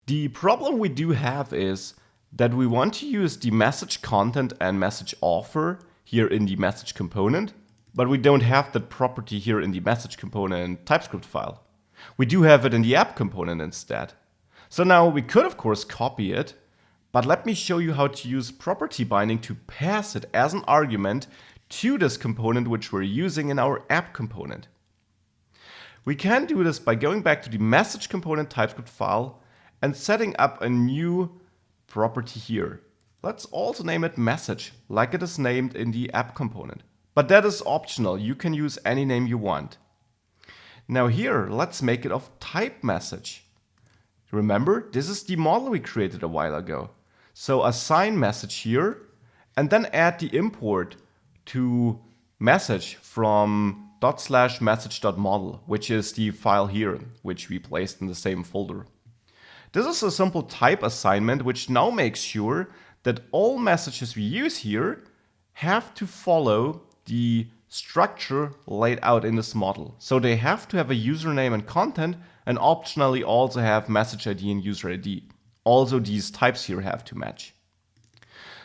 The problem we do have is that we want to use the message content and message offer here in the message component, but we don't have that property here in the message component TypeScript file. We do have it in the app component instead. So now we could of course copy it, but let me show you how to use property binding to pass it as an argument to this component which we're using in our app component. We can do this by going back to the message component TypeScript file and setting up a new property here. Let's also name it message, like it is named in the app component. But that is optional, you can use any name you want. Now here, let's make it of type message. Remember, this is the model we created a while ago. So assign message here, and then add the import to message from /message.model, which is the file here, which we placed in the same folder. This is a simple type assignment, which now makes sure that all messages we use here have to follow the structure laid out in this model. So they have to have a username and content, and optionally also have message ID and user ID. Also these types here have to match.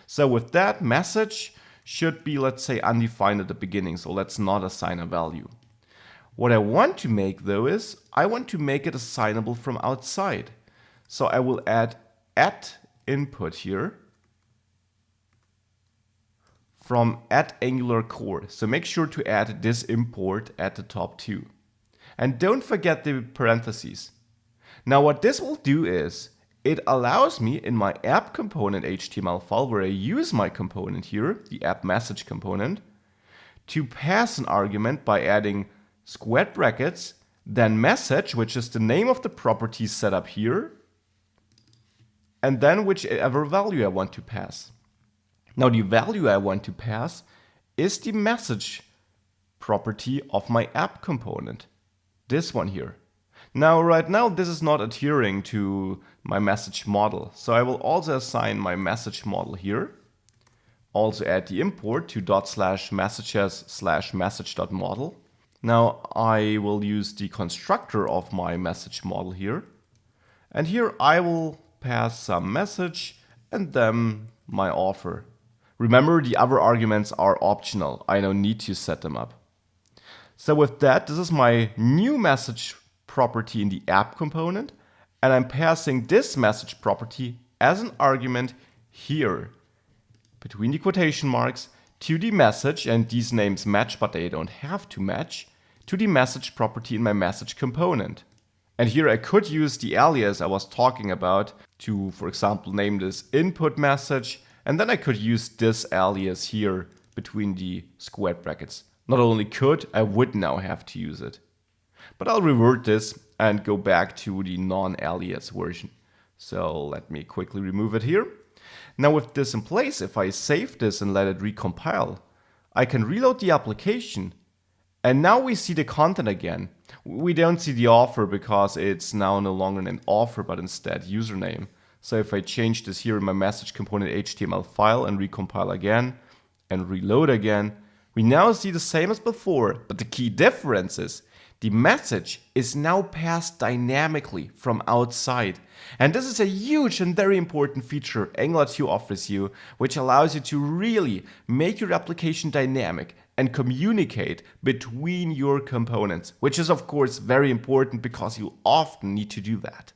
So with that, message should be, let's say, undefined at the beginning, so let's not assign a value. What I want to make though is, I want to make it assignable from outside. So I will add @input here from @AngularCore. So make sure to add this import at the top too. And don't forget the parentheses. Now what this will do is, it allows me in my app component HTML file where I use my component here, the app message component, to pass an argument by adding squared brackets, then message, which is the name of the property set up here, and then whichever value I want to pass. Now the value I want to pass is the message property of my app component. This one here. Now right now this is not adhering to my message model. So I will also assign my message model here. Also add the import to /messages/message.model. Now I will use the constructor of my message model here. And here I will pass some message and then my offer. Remember, the other arguments are optional. I don't need to set them up. So with that, this is my new message property in the app component, and I'm passing this message property as an argument here between the quotation marks to the message, and these names match but they don't have to match, to the message property in my message component. And here I could use the alias I was talking about to, for example, name this input message, and then I could use this alias here between the squared brackets. Not only could, I would now have to use it. But I'll revert this and go back to the non-alias version. So let me quickly remove it here. Now with this in place, if I save this and let it recompile, I can reload the application. And now we see the content again. We don't see the offer because it's now no longer named offer, but instead username. So if I change this here in my message component HTML file and recompile again and reload again, we now see the same as before, but the key difference is the message is now passed dynamically from outside. And this is a huge and very important feature Angular 2 offers you, which allows you to really make your application dynamic and communicate between your components, which is of course very important because you often need to do that.